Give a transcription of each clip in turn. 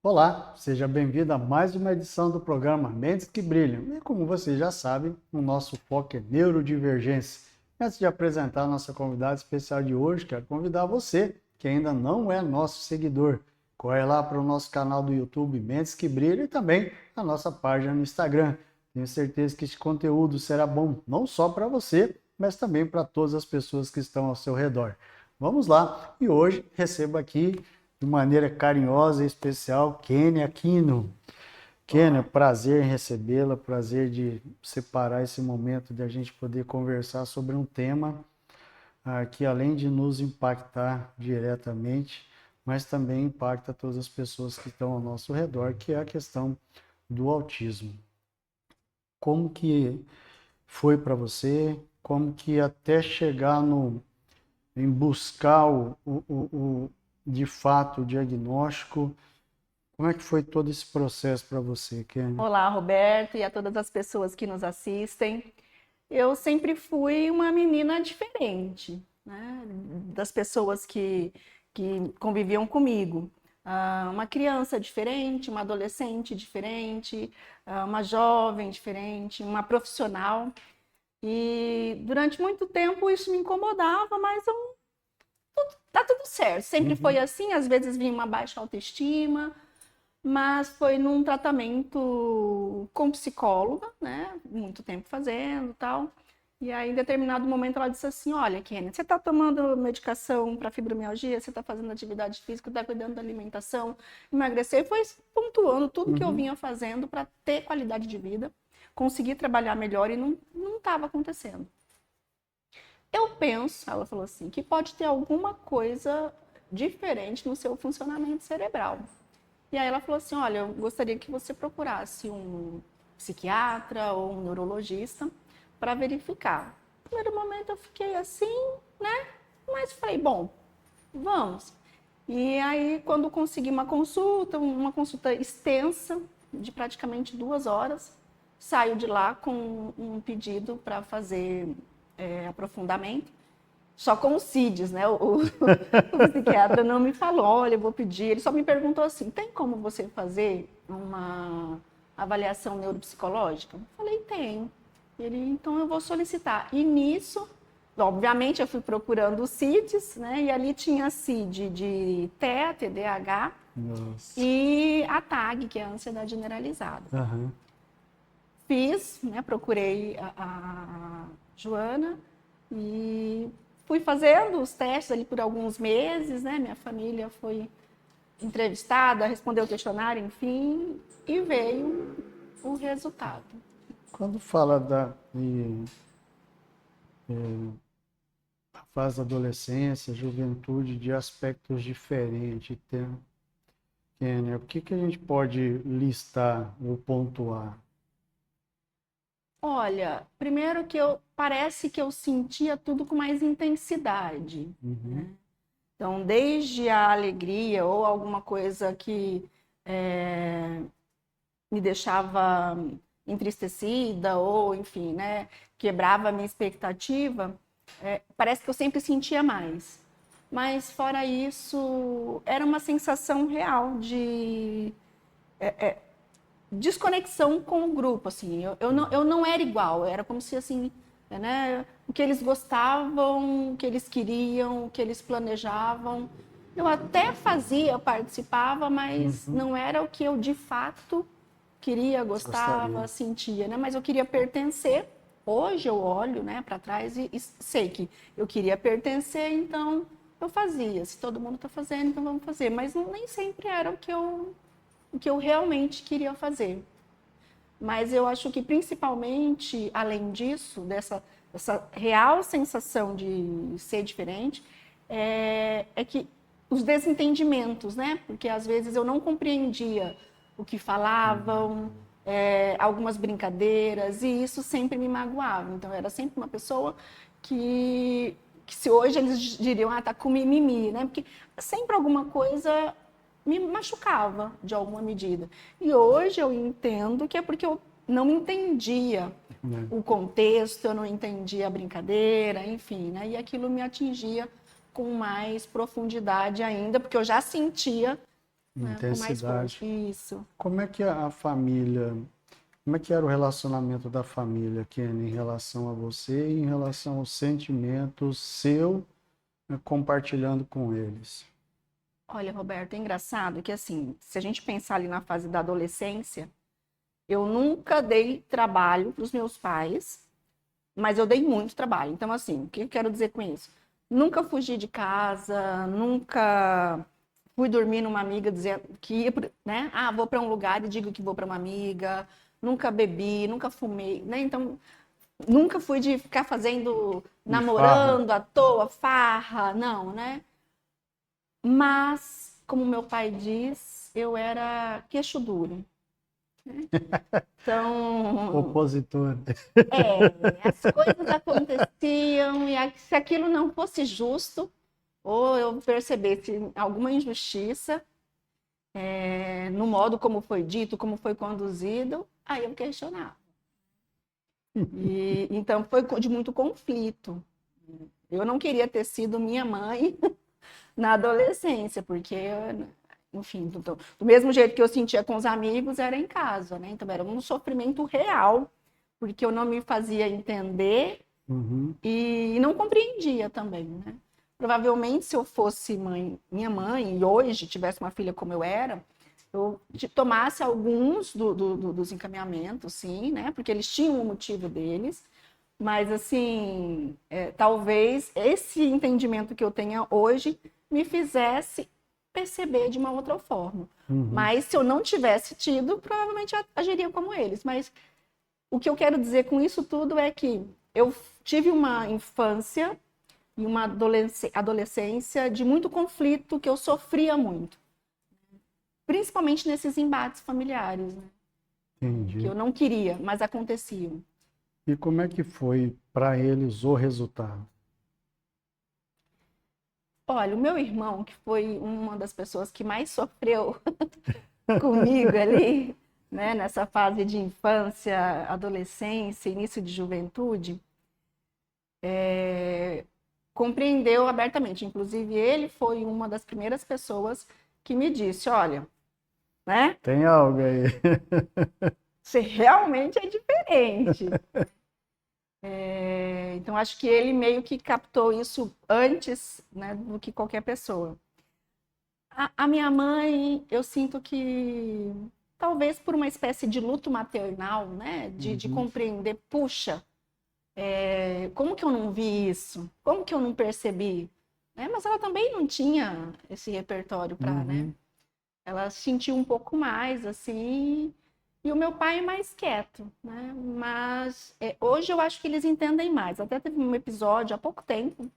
Olá, seja bem-vindo a mais uma edição do programa Mentes que Brilham. E como vocês já sabem, o nosso foco é neurodivergência. Antes de apresentar a nossa convidada especial de hoje, quero convidar você, que ainda não é nosso seguidor. Corre lá para o nosso canal do YouTube Mentes que Brilham e também a nossa página no Instagram. Tenho certeza que este conteúdo será bom não só para você, mas também para todas as pessoas que estão ao seu redor. Vamos lá, e hoje recebo aqui de maneira carinhosa e especial, Kênia Aquino. Kênia, prazer em recebê-la, prazer de separar esse momento de a gente poder conversar sobre um tema que além de nos impactar diretamente, mas também impacta todas as pessoas que estão ao nosso redor, que é a questão do autismo. Como que foi para você? Como que até chegar no, em buscar de fato o diagnóstico. Como é que foi todo esse processo para você, Kênia? Olá, Roberto, e a todas as pessoas que nos assistem. Eu sempre fui uma menina diferente, né, das pessoas que conviviam comigo. Uma criança diferente, uma adolescente diferente, uma jovem diferente, uma profissional. E durante muito tempo isso me incomodava, mas tá tudo certo. Sempre foi assim, às vezes vinha uma baixa autoestima, mas foi num tratamento com psicóloga, né? Muito tempo fazendo e tal. E aí, em determinado momento, ela disse assim: Olha, Kenny, você está tomando medicação para fibromialgia, você está fazendo atividade física, está cuidando da alimentação, emagrecer. E foi pontuando tudo que eu vinha fazendo para ter qualidade de vida, conseguir trabalhar melhor e não estava acontecendo. Eu penso, ela falou assim, que pode ter alguma coisa diferente no seu funcionamento cerebral. E aí ela falou assim, olha, eu gostaria que você procurasse um psiquiatra ou um neurologista para verificar. No primeiro momento eu fiquei assim, né? Mas falei, bom, vamos. E aí quando consegui uma consulta extensa, de praticamente 2 horas, saio de lá com um pedido para fazer aprofundamento. Só com os CIDs, né? O psiquiatra não me falou, olha, eu vou pedir. Ele só me perguntou assim, tem como você fazer uma avaliação neuropsicológica? Eu falei, tem. Ele, então eu vou solicitar. E nisso, obviamente, eu fui procurando os CIDs, né? E ali tinha CID de TEA, TDAH, Nossa. e a TAG, que é a ansiedade generalizada. Uhum. Fiz, né? Procurei a Joana e fui fazendo os testes ali por alguns meses, né? Minha família foi entrevistada, respondeu o questionário, enfim, e veio o resultado. Quando fala da fase da adolescência, juventude, de aspectos diferentes, Kênia, o que que a gente pode listar ou pontuar? Olha, primeiro que parece que eu sentia tudo com mais intensidade. Uhum. Então, desde a alegria ou alguma coisa que me deixava entristecida ou, enfim, né, quebrava a minha expectativa, parece que eu sempre sentia mais. Mas, fora isso, era uma sensação real de desconexão com o grupo, assim. Eu não era igual, era como se, assim, né, o que eles gostavam, o que eles queriam, o que eles planejavam. Eu até fazia, participava, mas não era o que eu, de fato, queria, gostava, Gostaria. sentia, né? Mas eu queria pertencer. Hoje eu olho, né, para trás e sei que eu queria pertencer, então eu fazia. Se todo mundo está fazendo, então vamos fazer. Mas nem sempre era o que eu realmente queria fazer. Mas eu acho que principalmente, além disso, dessa real sensação de ser diferente, é que os desentendimentos, né? Porque às vezes eu não compreendia o que falavam, algumas brincadeiras, e isso sempre me magoava. Então, eu era sempre uma pessoa que se hoje eles diriam, tá com mimimi, né? Porque sempre alguma coisa me machucava de alguma medida. E hoje eu entendo que é porque eu não entendia o contexto, eu não entendia a brincadeira, enfim, né? E aquilo me atingia com mais profundidade ainda, porque eu já sentia né, com mais Intensidade. força. Isso. Como é que a família, como é que era o relacionamento da família, Kenny, em relação a você e em relação aos sentimentos seu, compartilhando com eles? Olha, Roberto, é engraçado que assim, se a gente pensar ali na fase da adolescência, eu nunca dei trabalho para os meus pais, mas eu dei muito trabalho. Então, assim, o que eu quero dizer com isso? Nunca fugi de casa, nunca fui dormir numa amiga dizendo que ia, né? Ah, vou para um lugar e digo que vou para uma amiga. Nunca bebi, nunca fumei, né? Então, nunca fui de ficar fazendo, De farra. namorando à toa, farra, não, né? Mas, como meu pai diz, eu era queixo duro. Então, Opositor. as coisas aconteciam e se aquilo não fosse justo, ou eu percebesse alguma injustiça, no modo como foi dito, como foi conduzido, aí eu questionava. E, então foi de muito conflito. Eu não queria ter sido minha mãe na adolescência, porque, enfim, do mesmo jeito que eu sentia com os amigos, era em casa, né? Então era um sofrimento real, porque eu não me fazia entender Uhum. e não compreendia também, né? Provavelmente, se eu fosse minha mãe, e hoje tivesse uma filha como eu era, eu tomasse alguns dos encaminhamentos, sim, né? Porque eles tinham o motivo deles, mas, assim, talvez esse entendimento que eu tenha hoje me fizesse perceber de uma outra forma. Uhum. Mas se eu não tivesse tido, provavelmente eu agiria como eles. Mas o que eu quero dizer com isso tudo é que eu tive uma infância e uma adolescência de muito conflito, que eu sofria muito. Principalmente nesses embates familiares, né? Que Entendi. eu não queria, mas aconteciam. E como é que foi para eles o resultado? Olha, o meu irmão, que foi uma das pessoas que mais sofreu comigo ali, né, nessa fase de infância, adolescência, início de juventude, compreendeu abertamente. Inclusive, ele foi uma das primeiras pessoas que me disse: olha, né, Tem algo aí. você realmente é diferente. Então, acho que ele meio que captou isso antes, né, do que qualquer pessoa. A minha mãe, eu sinto que talvez por uma espécie de luto maternal, né? De Uhum. compreender, puxa, como que eu não vi isso? Como que eu não percebi? Né? Mas ela também não tinha esse repertório para, né? Uhum. Ela sentiu um pouco mais, assim, e o meu pai é mais quieto, né? Mas hoje eu acho que eles entendem mais. Até teve um episódio há pouco tempo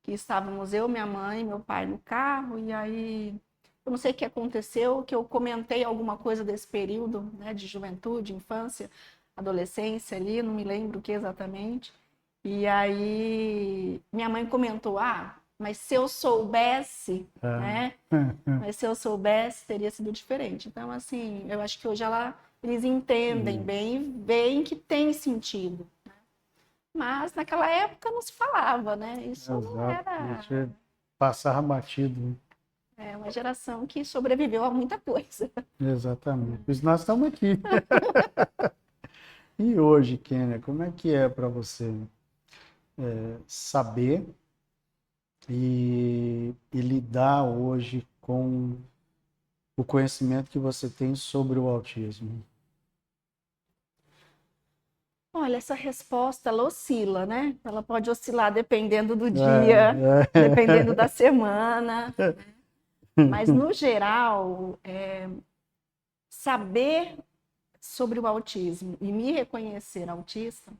que estávamos eu, minha mãe e meu pai no carro, e aí eu não sei o que aconteceu, que eu comentei alguma coisa desse período, né, de juventude, infância, adolescência ali, não me lembro o que exatamente. E aí minha mãe comentou: ah, mas se eu soubesse, Ah. né? Mas se eu soubesse, teria sido diferente. Então, assim, eu acho que hoje eles entendem Isso. bem e veem que tem sentido. Mas naquela época não se falava, né? Isso não Exato. era. Deixa eu passar batido. Uma geração que sobreviveu a muita coisa. Exatamente. Por isso nós estamos aqui. E hoje, Kênia, como é que é para você saber e lidar hoje com o conhecimento que você tem sobre o autismo? Olha, essa resposta, ela oscila, né? Ela pode oscilar dependendo do dia, dependendo da É, semana. Mas, no geral, saber sobre o autismo e me reconhecer autista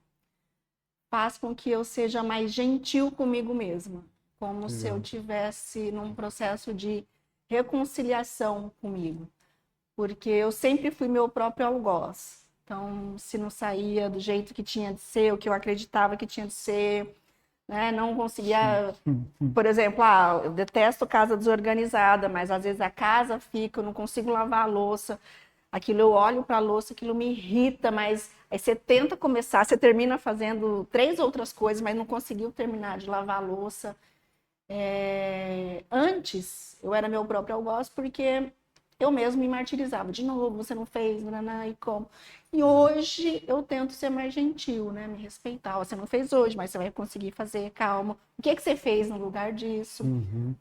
faz com que eu seja mais gentil comigo mesma, como se eu Legal. tivesse num processo de reconciliação comigo, porque eu sempre fui meu próprio algoz. Então, se não saía do jeito que tinha de ser, o que eu acreditava que tinha de ser, né, não conseguia, por exemplo, eu detesto casa desorganizada, mas às vezes a casa fica, eu não consigo lavar a louça. Aquilo eu olho para a louça, aquilo me irrita, mas aí você tenta começar, você termina fazendo 3 outras coisas, mas não conseguiu terminar de lavar a louça. Antes, eu era meu próprio algoz porque eu mesmo me martirizava. De novo, você não fez, nanã, e como? E hoje eu tento ser mais gentil, né? Me respeitar. Ó, você não fez hoje, mas você vai conseguir fazer, calma. O que você fez no lugar disso? Uhum.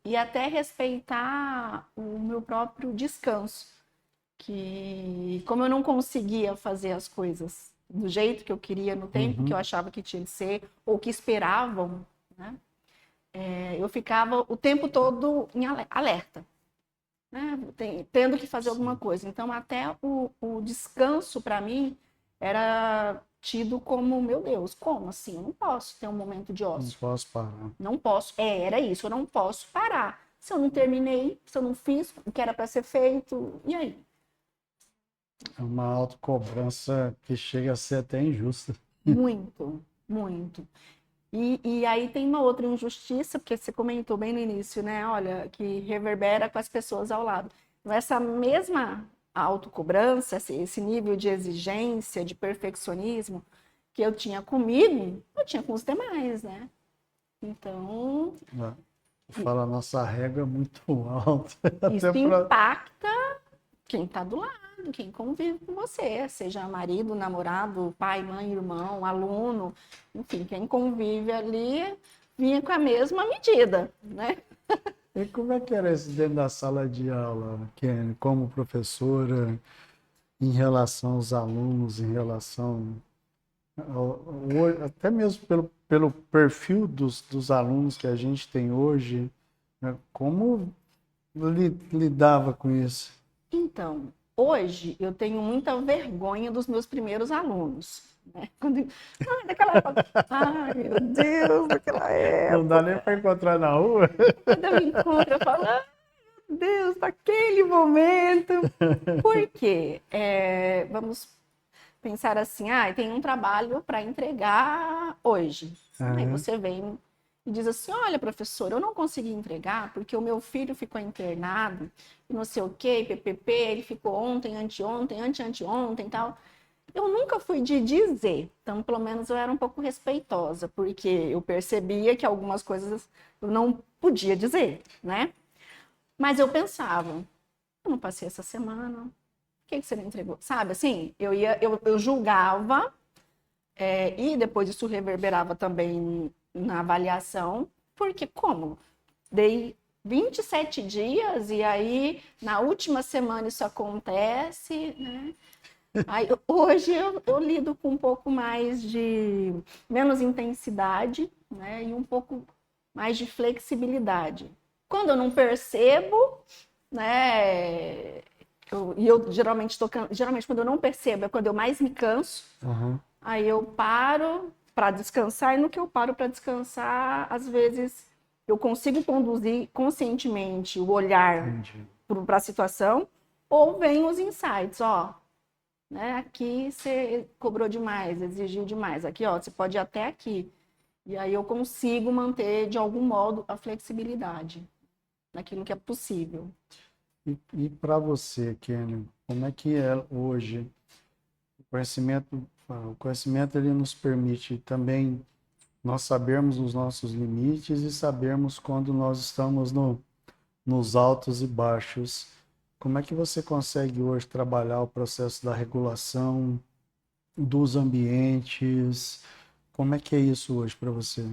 E até respeitar o meu próprio descanso. Que como eu não conseguia fazer as coisas do jeito que eu queria, no tempo que eu achava que tinha de ser, ou que esperavam, né? Eu ficava o tempo todo em alerta, né? Tendo que fazer alguma coisa. Então, até o descanso, para mim, era tido como, meu Deus, como assim? Eu não posso ter um momento de Não ócio. posso parar. Não posso. Era isso, eu não posso parar. Se eu não terminei, se eu não fiz o que era para ser feito, e aí? É uma autocobrança que chega a ser até injusta. Muito, muito. E aí tem uma outra injustiça, porque você comentou bem no início, né? Olha, que reverbera com as pessoas ao lado. Então, essa mesma autocobrança, esse nível de exigência, de perfeccionismo que eu tinha comigo, eu tinha com os demais, né? Então, Né? Fala, a nossa régua é muito alta. isso Até para. impacta quem está do lado, quem convive com você, seja marido, namorado, pai, mãe, irmão, aluno, enfim, quem convive ali vinha com a mesma medida, né? E como é que era isso dentro da sala de aula, Kenny, como professora, em relação aos alunos, em relação até mesmo pelo perfil dos alunos que a gente tem hoje, né? Como lidava com isso? Então, hoje eu tenho muita vergonha dos meus primeiros alunos, né? Daquela época, ai meu Deus, daquela Não dá nem época, para encontrar na rua? quando eu encontro, eu falo, ai meu Deus, naquele momento. Por quê? Vamos pensar assim, tem um trabalho para entregar hoje. Aí Aham. você vem e diz assim, olha, professor, eu não consegui entregar porque o meu filho ficou internado, e não sei o quê, PPP, ele ficou ontem, anteontem, anteontem e tal. Eu nunca fui de dizer, então pelo menos eu era um pouco respeitosa, porque eu percebia que algumas coisas eu não podia dizer, né? Mas eu pensava, eu não passei essa semana, por que você não entregou? Sabe, assim, eu julgava, e depois isso reverberava também na avaliação, porque como? Dei 27 dias e aí na última semana isso acontece, né? Aí, hoje eu lido com um pouco mais de menos intensidade, né? E um pouco mais de flexibilidade. Quando eu não percebo, né? Eu geralmente geralmente quando eu não percebo é quando eu mais me canso. Aham. Aí eu paro para descansar, e no que eu paro para descansar, às vezes eu consigo conduzir conscientemente o olhar Entendi. para a situação, ou vem os insights, ó, né? Aqui você cobrou demais, exigiu demais. Aqui, ó, você pode ir até aqui. E aí eu consigo manter de algum modo a flexibilidade naquilo que é possível. E para você, Kenny, como é que é hoje? O conhecimento ele nos permite também nós sabermos os nossos limites e sabermos quando nós estamos nos altos e baixos. Como é que você consegue hoje trabalhar o processo da regulação dos ambientes? Como é que é isso hoje para você?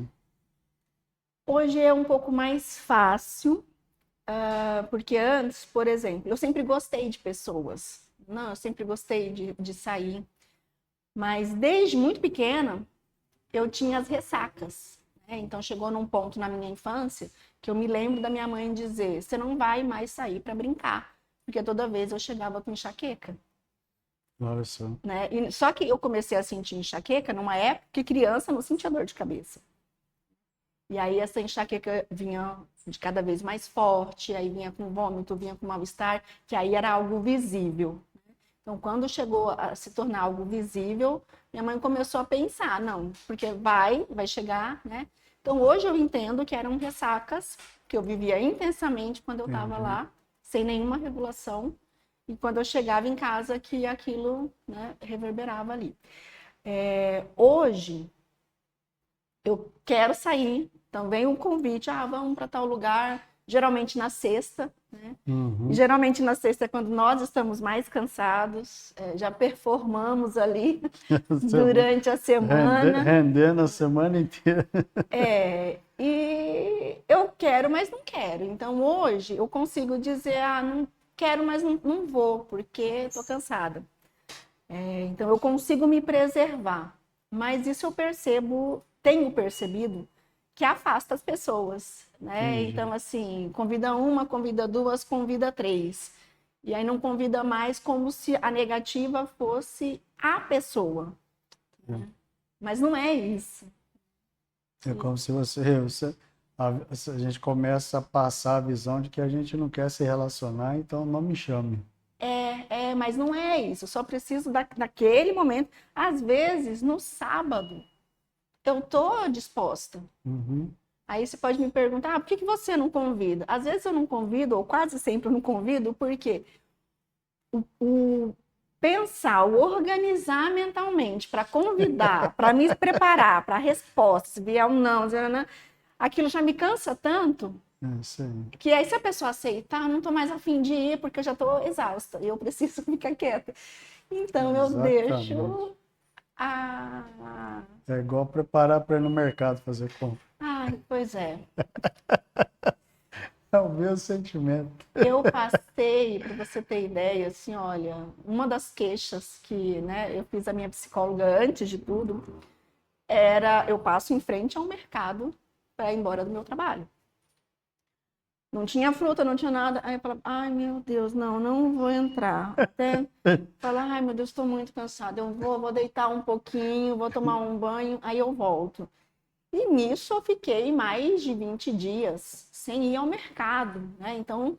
Hoje é um pouco mais fácil, porque antes, por exemplo, eu sempre gostei de pessoas. Não, eu sempre gostei de sair. Mas desde muito pequena, eu tinha as ressacas, né? Então chegou num ponto na minha infância que eu me lembro da minha mãe dizer: você não vai mais sair para brincar, porque toda vez eu chegava com enxaqueca, Olha só. né? E só que eu comecei a sentir enxaqueca numa época que criança não sentia dor de cabeça. E aí essa enxaqueca vinha de cada vez mais forte, aí vinha com vômito, vinha com mal-estar, que aí era algo visível. Então, quando chegou a se tornar algo visível, minha mãe começou a pensar, não, porque vai chegar, né? Então, hoje eu entendo que eram ressacas, que eu vivia intensamente quando eu estava lá, sem nenhuma regulação, e quando eu chegava em casa, que aquilo, né, reverberava ali. Hoje, eu quero sair, então vem um convite, vamos para tal lugar, geralmente na sexta, Uhum. Geralmente na sexta é quando nós estamos mais cansados, já performamos ali durante a semana. Rendendo a semana inteira. E eu quero, mas não quero. Então hoje eu consigo dizer, não quero, mas não vou, porque estou cansada. Então eu consigo me preservar. Mas isso eu tenho percebido que afasta as pessoas, né? Entendi. Então, assim, convida uma, convida duas, convida três. E aí não convida mais como se a negativa fosse a pessoa. Né? Mas não é isso. É como se a gente começa a passar a visão de que a gente não quer se relacionar, então não me chame. Mas não é isso. Eu só preciso daquele momento. Às vezes, no sábado, eu tô disposta. Uhum. Aí você pode me perguntar, por que você não convida? Às vezes eu não convido, ou quase sempre eu não convido, porque o pensar, o organizar mentalmente para convidar, para me preparar para a resposta, se vier um não, aquilo já me cansa tanto, É isso aí. que aí se a pessoa aceitar, eu não estou mais a fim de ir, porque eu já estou exausta e eu preciso ficar quieta. Então eu Exatamente. deixo a... É igual preparar para ir no mercado fazer compra. Ai, pois é. É o meu sentimento. Eu passei, para você ter ideia, assim, olha, uma das queixas que, né, eu fiz a minha psicóloga antes de tudo, eu passo em frente ao mercado para ir embora do meu trabalho. Não tinha fruta, não tinha nada. Aí eu falava, ai meu Deus, não vou entrar. Até falar, ai meu Deus, estou muito cansada. Eu vou deitar um pouquinho, vou tomar um banho, aí eu volto. E nisso eu fiquei mais de 20 dias sem ir ao mercado, né? Então,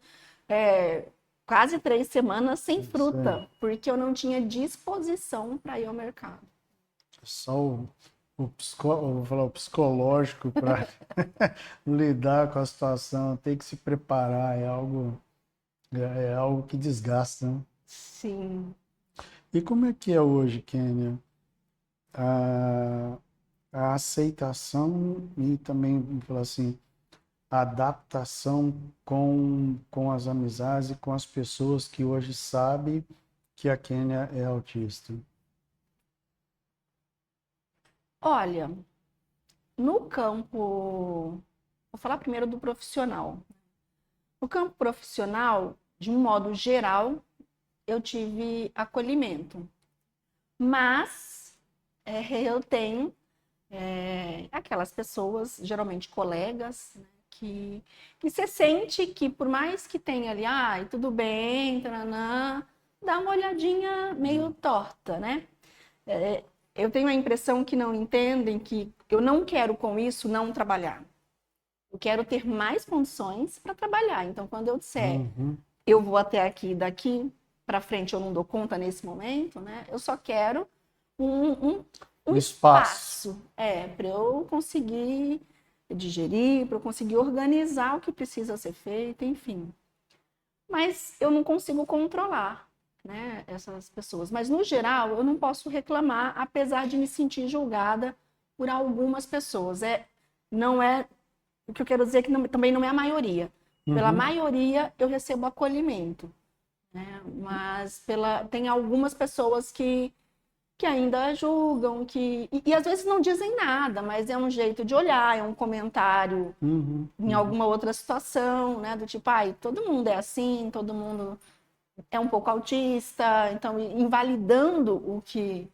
quase 3 semanas sem Isso aí. fruta, porque eu não tinha disposição para ir ao mercado. Só vou falar, o psicológico para lidar com a situação, tem que se preparar, é algo que desgasta, né? Sim. E como é que é hoje, Kênia? A, a aceitação e também, vamos falar assim, a adaptação com as amizades e com as pessoas que hoje sabem que a Kênia é autista. Olha, no campo, vou falar primeiro do profissional. No campo profissional, de um modo geral, eu tive acolhimento, mas eu tenho aquelas pessoas, geralmente colegas, né, que você sente que por mais que tenha ali, ai, tudo bem, taranã, dá uma olhadinha meio torta, né? Eu tenho a impressão que não entendem que eu não quero com isso não trabalhar. Eu quero ter mais condições para trabalhar. Então, quando eu disser, Uhum. eu vou até aqui, daqui para frente eu não dou conta nesse momento, né? Eu só quero um espaço para eu conseguir digerir, para eu conseguir organizar o que precisa ser feito, enfim. Mas eu não consigo controlar, né, essas pessoas. Mas, no geral, eu não posso reclamar, apesar de me sentir julgada por algumas pessoas. Não é o que eu quero dizer é que também não é a maioria. Pela Uhum. maioria, eu recebo acolhimento. Né? Mas tem algumas pessoas que ainda julgam, e às vezes não dizem nada, mas é um jeito de olhar, é um comentário Uhum. em alguma outra situação, né? Do tipo, ai, todo mundo é assim, todo mundo é um pouco autista, então invalidando o que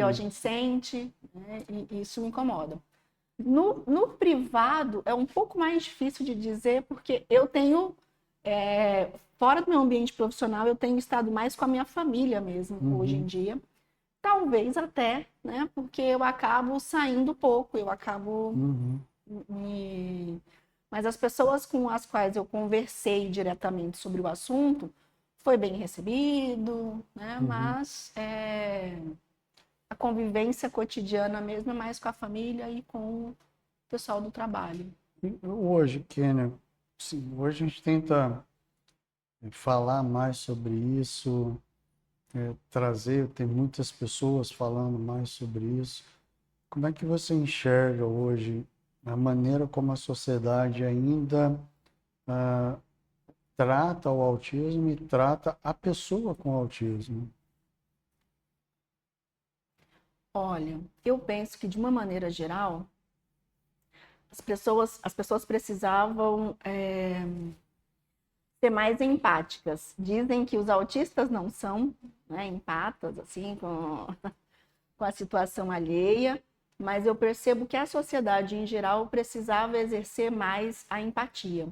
a gente sente, né? E isso me incomoda. No privado é um pouco mais difícil de dizer, porque eu tenho, fora do meu ambiente profissional, eu tenho estado mais com a minha família mesmo, hoje em Uhum. dia. Talvez até, né? Porque eu acabo saindo pouco, eu acabo Uhum. me... Mas as pessoas com as quais eu conversei diretamente sobre o assunto, foi bem recebido, né? Uhum. Mas a convivência cotidiana mesmo é mais com a família e com o pessoal do trabalho. E hoje, Kênia, sim, hoje a gente tenta falar mais sobre isso, trazer, tem muitas pessoas falando mais sobre isso. Como é que você enxerga hoje a maneira como a sociedade ainda trata o autismo e trata a pessoa com autismo? Olha, eu penso que de uma maneira geral, as pessoas precisavam ser mais empáticas. Dizem que os autistas não são, né, empatas, assim, com a situação alheia, mas eu percebo que a sociedade em geral precisava exercer mais a empatia.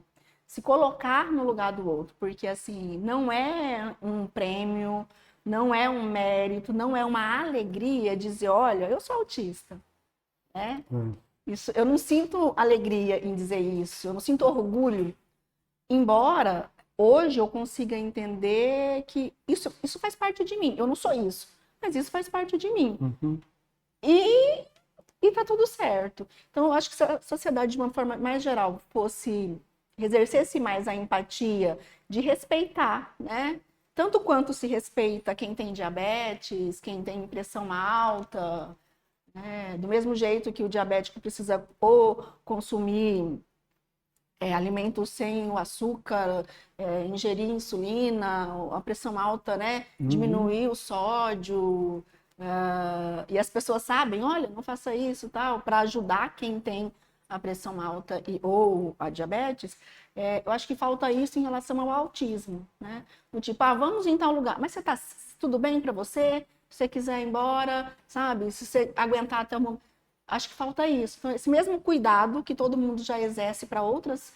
Se colocar no lugar do outro, porque assim, não é um prêmio, não é um mérito, não é uma alegria dizer, olha, eu sou autista, né? Isso, eu não sinto alegria em dizer isso, eu não sinto orgulho, embora hoje eu consiga entender que isso faz parte de mim. Eu não sou isso, mas isso faz parte de mim. Uhum. E, e tá tudo certo. Então, eu acho que se a sociedade, de uma forma mais geral, exercesse mais a empatia de respeitar, né? Tanto quanto se respeita quem tem diabetes, quem tem pressão alta, né? Do mesmo jeito que o diabético precisa ou consumir alimentos sem o açúcar, ingerir insulina, a pressão alta, né? Uhum. Diminuir o sódio. E as pessoas sabem, olha, não faça isso, tal, para ajudar quem tem a pressão alta ou a diabetes. Eu acho que falta isso em relação ao autismo, né? Do tipo, vamos em tal lugar, mas você tá tudo bem para você? Se você quiser ir embora, sabe? Se você aguentar até o momento. Acho que falta isso. Então, esse mesmo cuidado que todo mundo já exerce para outras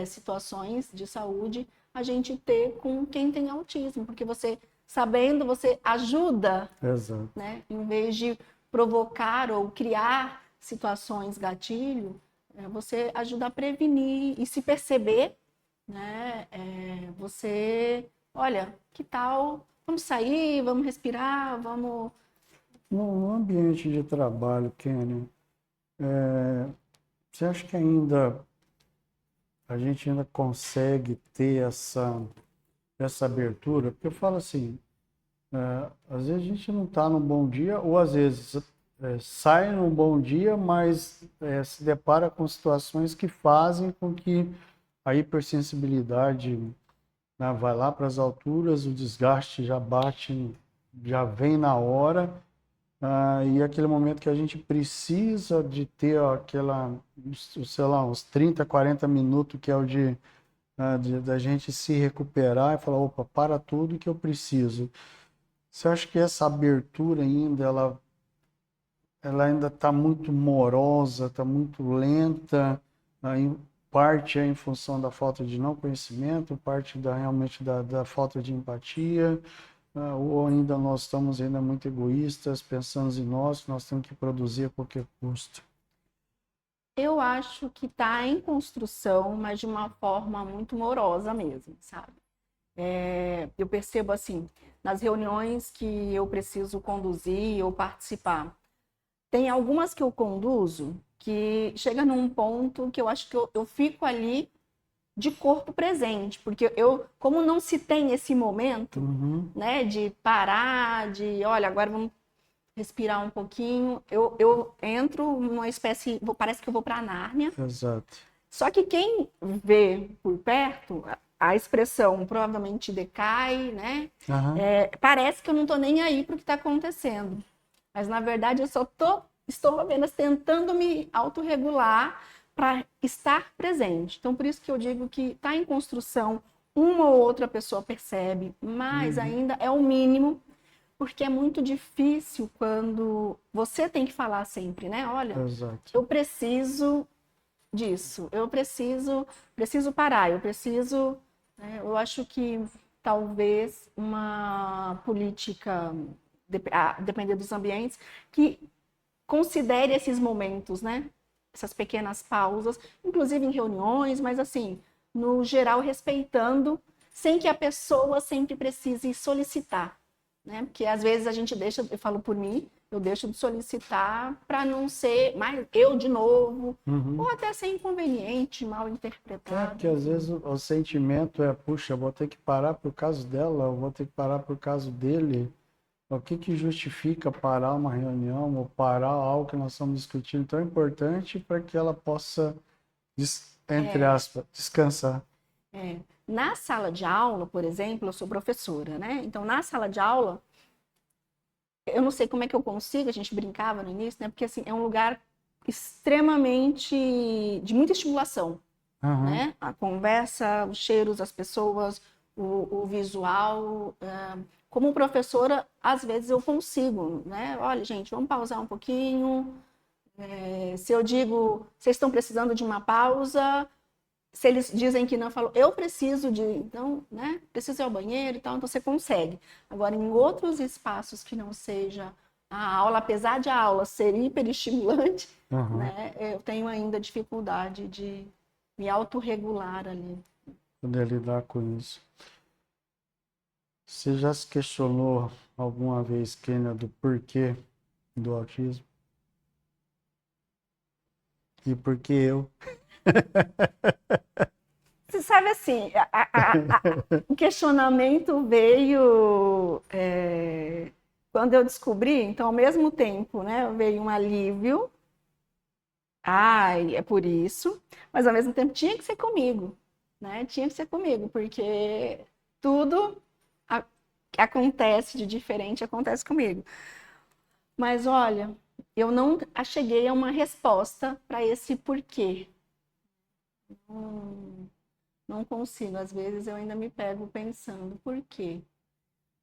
situações de saúde, a gente ter com quem tem autismo, porque você, sabendo, você ajuda, Exato. né? Em vez de provocar ou criar situações gatilho, você ajuda a prevenir e se perceber, né? Você, olha, que tal? Vamos sair, vamos respirar, vamos. No ambiente de trabalho, Kenny, você acha que a gente ainda consegue ter essa abertura? Porque eu falo assim, às vezes a gente não está num bom dia, ou às vezes sai num bom dia, mas se depara com situações que fazem com que a hipersensibilidade, né, vai lá para as alturas, o desgaste já bate, já vem na hora. E aquele momento que a gente precisa de ter sei lá, uns 30, 40 minutos, que é o da gente se recuperar e falar, opa, para tudo que eu preciso. Você acha que essa abertura ainda, ela ainda está muito morosa, está muito lenta, em parte é em função da falta de não conhecimento, parte realmente da falta de empatia, ou ainda nós estamos ainda muito egoístas, pensando em nós temos que produzir a qualquer custo. Eu acho que está em construção, mas de uma forma muito morosa mesmo, sabe? Eu percebo assim, nas reuniões que eu preciso conduzir ou participar, tem algumas que eu conduzo que chega num ponto que eu acho que eu fico ali de corpo presente, porque como não se tem esse momento, Uhum. né, de parar, de, olha, agora vamos respirar um pouquinho, eu entro numa espécie, parece que eu vou para a Nárnia. Exato. Só que quem vê por perto, a expressão provavelmente decai, né? Aham. Parece que eu não estou nem aí para o que está acontecendo. Mas, na verdade, eu só estou apenas tentando me autorregular para estar presente. Então, por isso que eu digo que está em construção, uma ou outra pessoa percebe, mas Uhum. ainda é o mínimo, porque é muito difícil quando você tem que falar sempre, né? Olha, Exato. eu preciso disso, eu preciso parar, eu preciso, né? Eu acho que talvez uma política, depender dos ambientes, que considere esses momentos, né? Essas pequenas pausas, inclusive em reuniões, mas assim, no geral, respeitando, sem que a pessoa sempre precise solicitar, né? Porque às vezes a gente deixa, eu falo por mim, eu deixo de solicitar para não ser mais eu de novo, Uhum. ou até ser inconveniente, mal interpretado, Porque às enfim. vezes o sentimento puxa, eu vou ter que parar por causa dela, eu vou ter que parar por causa dele. O que justifica parar uma reunião ou parar algo que nós estamos discutindo tão importante para que ela possa, entre É, aspas, descansar? é. Na sala de aula, por exemplo, eu sou professora, né? Então, na sala de aula, eu não sei como é que eu consigo, a gente brincava no início, né? Porque, assim, é um lugar extremamente de muita estimulação, Aham. né? A conversa, os cheiros, as pessoas, o visual. Como professora, às vezes eu consigo, né? Olha, gente, vamos pausar um pouquinho. Se eu digo, vocês estão precisando de uma pausa, se eles dizem que não, eu falo, eu preciso de, então, né? Preciso ir ao banheiro e tal, então você consegue. Agora, em outros espaços que não seja a aula, apesar de a aula ser hiperestimulante, Aham. né? Eu tenho ainda dificuldade de me autorregular ali. Poder lidar com isso. Você já se questionou alguma vez, Kênia, do porquê do autismo? E por que eu? Você sabe assim, o questionamento veio quando eu descobri, então ao mesmo tempo, né, veio um alívio, ai, é por isso, mas ao mesmo tempo tinha que ser comigo, né? Tinha que ser comigo, porque tudo a- que acontece de diferente acontece comigo. Mas olha, eu não cheguei a uma resposta para esse porquê. Hum, Não consigo, às vezes eu ainda me pego pensando por quê.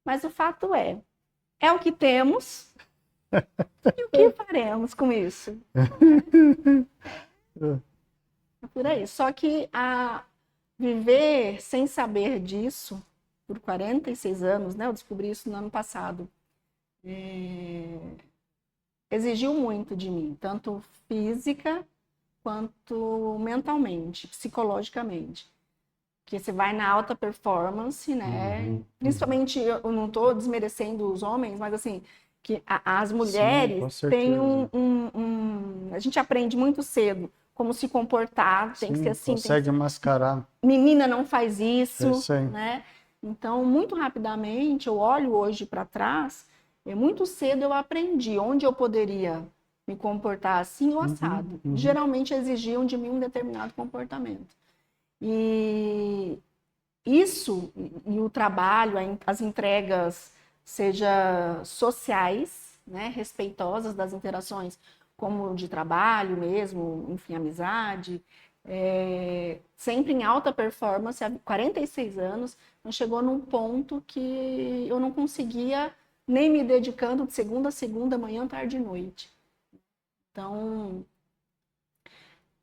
Mas o fato é o que temos e o que faremos com isso. É por aí. Só que viver sem saber disso por 46 anos, né? Eu descobri isso no ano passado. Exigiu muito de mim, tanto física quanto mentalmente, psicologicamente. Que você vai na alta performance, né? Uhum, uhum. Principalmente, eu não estou desmerecendo os homens, mas assim, que as Sim, mulheres com têm certeza. A gente aprende muito cedo como se comportar, tem que ser Sim, assim, tem que consegue ser... mascarar. Menina não faz É isso, isso aí. né? Então, muito rapidamente, eu olho hoje para trás, muito cedo eu aprendi onde eu poderia me comportar assim ou Uhum, assado. uhum. Geralmente exigiam de mim um determinado comportamento. E isso e o trabalho, as entregas, seja sociais, né, respeitosas das interações, como de trabalho mesmo, enfim, amizade, sempre em alta performance, há 46 anos, não chegou num ponto que eu não conseguia nem me dedicando de segunda a segunda, manhã, tarde e noite. Então,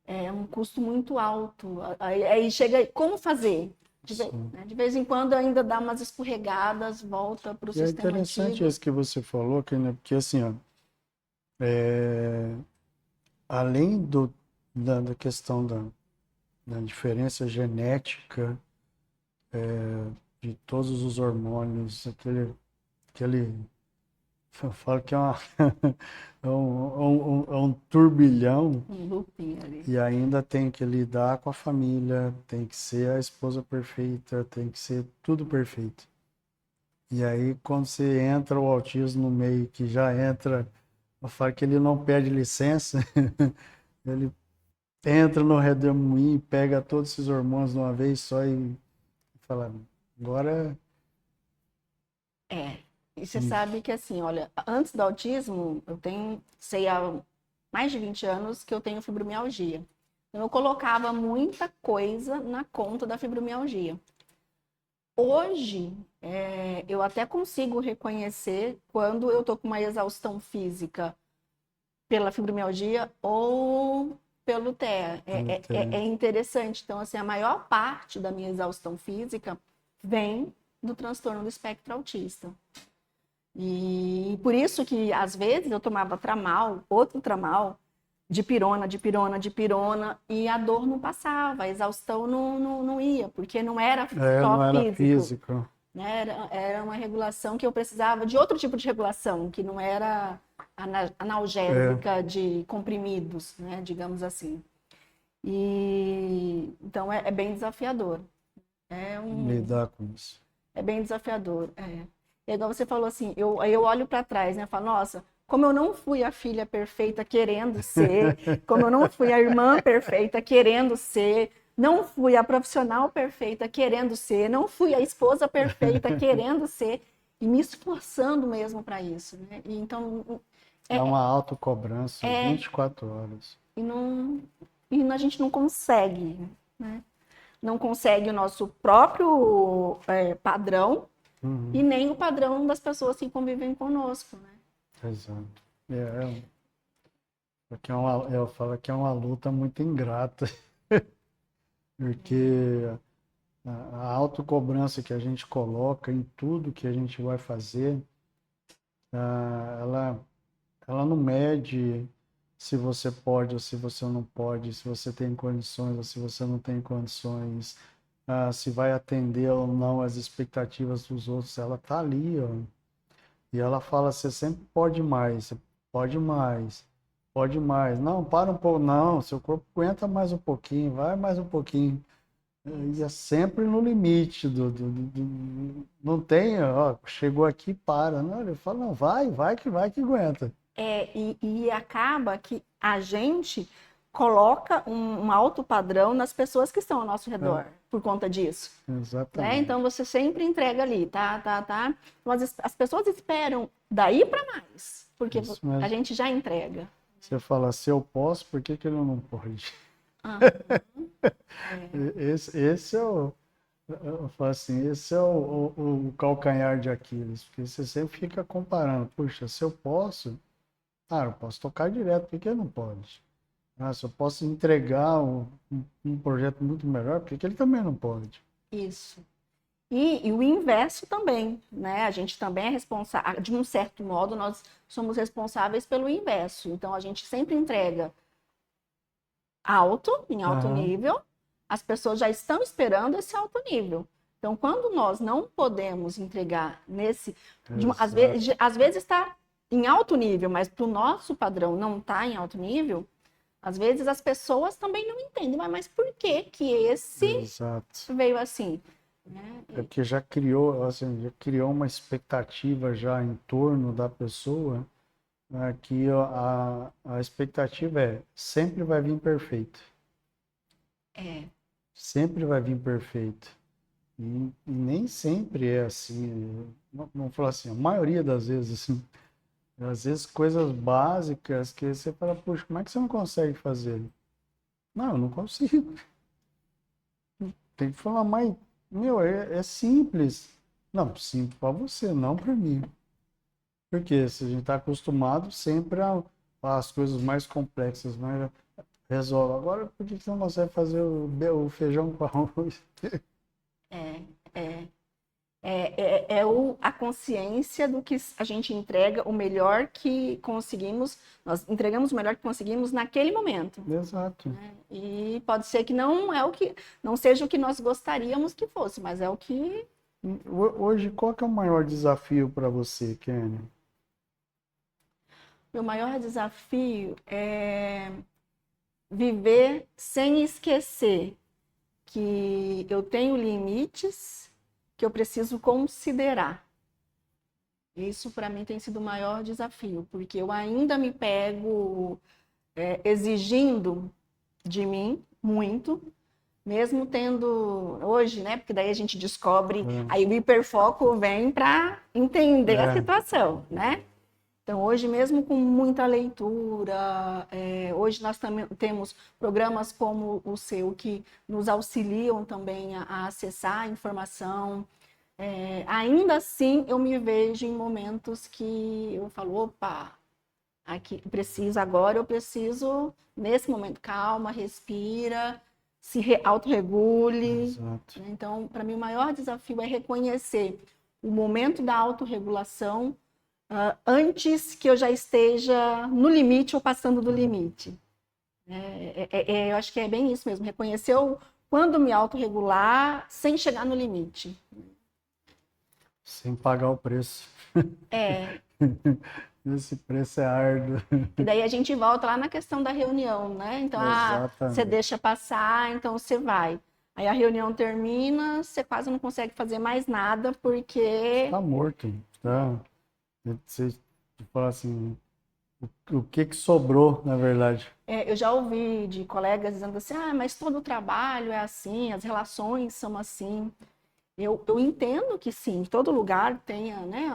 é um custo muito alto. Aí chega, como fazer? Sim. Né? De vez em quando ainda dá umas escorregadas, volta para o E é sistema interessante antigo. isso que você falou, Kênia, porque assim, ó, é, além da questão da diferença genética, de todos os hormônios, aquele eu falo que é, é um turbilhão, Um looping ali. e ainda tem que lidar com a família, tem que ser a esposa perfeita, tem que ser tudo perfeito. E aí, quando você entra o autismo no meio, que já entra, eu falo que ele não pede licença, ele entra no redemoinho, pega todos esses hormônios de uma vez só e fala, agora É. E você isso. sabe que assim, olha, antes do autismo, eu tenho, sei há mais de 20 anos que eu tenho fibromialgia. Então, eu colocava muita coisa na conta da fibromialgia. Hoje, eu até consigo reconhecer quando eu tô com uma exaustão física pela fibromialgia ou pelo TEA. É interessante. Então, assim, a maior parte da minha exaustão física vem do transtorno do espectro autista. E por isso que, às vezes, eu tomava tramal, outro tramal, dipirona, e a dor não passava, a exaustão não ia, porque não era Não só era físico, físico. né? Era uma regulação que eu precisava de outro tipo de regulação, que não era É, analgésica de comprimidos, né? Digamos assim. E então é bem desafiador. É, lidar com isso. é bem desafiador. É. E igual você falou assim, eu olho para trás, né? Eu falo, nossa, como eu não fui a filha perfeita querendo ser, como eu não fui a irmã perfeita querendo ser, Não fui a profissional perfeita querendo ser, não fui a esposa perfeita querendo ser e me esforçando mesmo para isso, né? E então É uma autocobrança é 24 horas. e não a gente não consegue, né? Não consegue o nosso próprio padrão e Uhum, nem o padrão das pessoas que convivem conosco, né? exato. Porque eu falo que é uma luta muito ingrata, porque a autocobrança que a gente coloca em tudo que a gente vai fazer, ela, ela não mede se você pode ou se você não pode, se você tem condições ou se você não tem condições, se vai atender ou não as expectativas dos outros. Ela tá ali, ó. E ela fala, você sempre pode mais, você pode mais, pode mais. Não, para um pouco, não, seu corpo aguenta mais um pouquinho, vai mais um pouquinho. E é sempre no limite não tem, ó, chegou aqui, para. Não, ele fala, não, vai que aguenta. E acaba que a gente coloca um alto padrão nas pessoas que estão ao nosso redor por conta disso, né? Então Exatamente. você sempre entrega ali, tá. Mas as pessoas esperam daí para mais, porque Isso a mesmo. gente já entrega. Você fala, se eu posso, por que que ele não pode? Ah, é, Esse é eu falo assim, esse é o calcanhar de Aquiles, porque você sempre fica comparando, puxa, se eu posso, eu posso tocar direto, por que eu não pode? Se eu posso entregar um projeto muito melhor, por que ele também não pode? isso. E o inverso também, né? A gente também é responsável, de um certo modo, nós somos responsáveis pelo inverso. Então a gente sempre entrega em alto Aham, nível, as pessoas já estão esperando esse alto nível. Então, quando nós não podemos entregar exato, às vezes está em alto nível, mas para o nosso padrão não está em alto nível, às vezes as pessoas também não entendem, mas por que que esse exato. veio assim? Né? É porque já criou, assim, já criou uma expectativa já em torno da pessoa, né, que a expectativa é sempre vai vir perfeito. É, Sempre vai vir perfeito. E nem sempre é assim. Vamos falar assim, a maioria das vezes, assim, às vezes coisas básicas que você fala, puxa, como é que você não consegue fazer? Não, eu não consigo. Tem que falar, mas, meu, é simples. Não, simples para você, não para mim. Porque se a gente está acostumado sempre as coisas mais complexas, né? Resolve. Agora, por que você não consegue fazer o feijão com arroz? é, é. A consciência do que a gente entrega o melhor que conseguimos, nós entregamos o melhor que conseguimos naquele momento. Exato. Né? E pode ser que não seja o que nós gostaríamos que fosse, mas é o que Hoje, qual que é o maior desafio para você, Kenny? meu maior desafio é viver sem esquecer que eu tenho limites que eu preciso considerar. Isso para mim tem sido o maior desafio, porque eu ainda me pego exigindo de mim muito, mesmo tendo hoje, né? Porque daí a gente descobre, aí o hiperfoco vem para entender a É, situação, né? Então, hoje, mesmo com muita leitura, hoje nós também temos programas como o seu que nos auxiliam também a acessar a informação. Ainda assim, eu me vejo em momentos que eu falo, opa, aqui agora eu preciso, nesse momento, calma, respira, autorregule. exato. Né? Então, para mim, o maior desafio é reconhecer o momento da autorregulação antes que eu já esteja no limite ou passando do limite. Eu acho que é bem isso mesmo, reconhecer quando me autorregular sem chegar no limite. Sem pagar o preço. É, Esse preço é árduo. e daí a gente volta lá na questão da reunião, né? Então, você deixa Exatamente. passar, então você vai. Aí a reunião termina, você quase não consegue fazer mais nada, porque Está morto. Tá? Você fala assim, O que que sobrou, na verdade? Eu já ouvi de colegas dizendo assim, mas todo o trabalho é assim, as relações são assim. Eu entendo que sim, todo lugar tenha, né,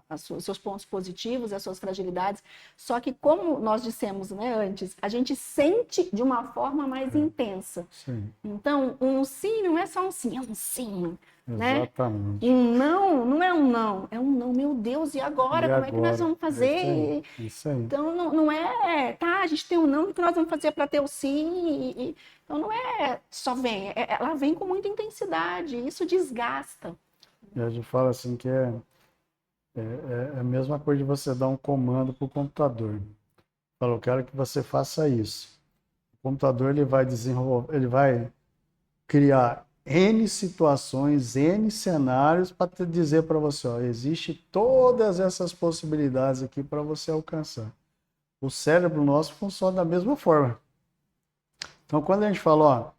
os seus pontos positivos, as suas fragilidades, só que como nós dissemos, né, antes, a gente sente de uma forma mais intensa. Sim, Então, um sim não é só um sim, é um sim, né? exatamente. Um não não é um não, meu Deus, e agora? E Como é que nós agora? vamos É isso aí. fazer? Isso aí. Então, não é, tá, a gente tem um não, o que nós vamos fazer para ter o sim? Então, não é só vem, ela vem com muita intensidade, isso desgasta. E a gente fala assim que é a mesma coisa de você dar um comando para o computador. Fala, eu quero que você faça isso. O computador ele vai desenvolver, ele vai criar N situações, N cenários para te dizer para você, ó, existe todas essas possibilidades aqui para você alcançar. O cérebro nosso funciona da mesma forma. Então, quando a gente fala, ó,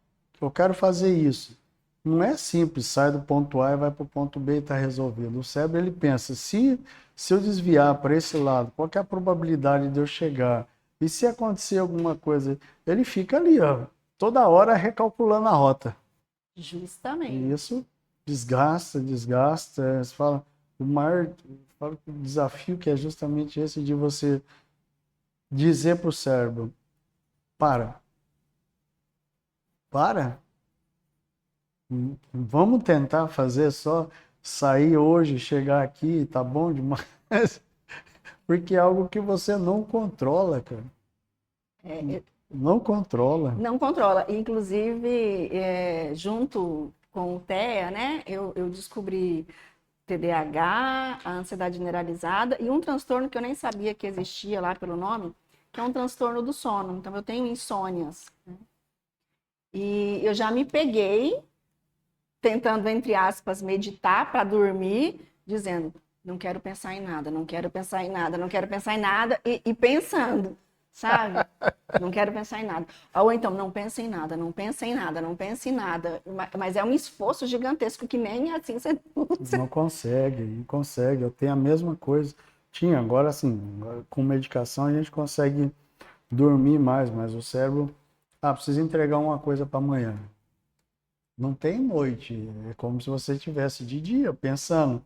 eu quero fazer isso, não é simples, sai do ponto A e vai para o ponto B e está resolvido. O cérebro ele pensa, se eu desviar para esse lado, qual que é a probabilidade de eu chegar? E se acontecer alguma coisa? Ele fica ali, ó, toda hora recalculando a rota. E Justamente. isso desgasta, desgasta. Você fala, o maior desafio que é justamente esse de você dizer para o cérebro, para, para. Vamos tentar fazer só sair hoje, chegar aqui, tá bom demais. Porque é algo que você não controla, cara. Não controla. Não controla. Inclusive, junto com o TEA, né, eu descobri TDAH, a ansiedade generalizada e um transtorno que eu nem sabia que existia lá pelo nome, que é um transtorno do sono. Então, eu tenho insônias. Né? E eu já me peguei tentando, entre aspas, meditar para dormir, dizendo, não quero pensar em nada, não quero pensar em nada, não quero pensar em nada, e pensando, sabe? Não quero pensar em nada. Ou então, não pense em nada, não pense em nada, não pense em nada. Mas é um esforço gigantesco que nem assim você Não consegue, não consegue. Eu tenho a mesma coisa. Tinha, agora assim, com medicação a gente consegue dormir mais, mas o cérebro, precisa entregar uma coisa para amanhã. Não tem noite, é como se você estivesse de dia pensando,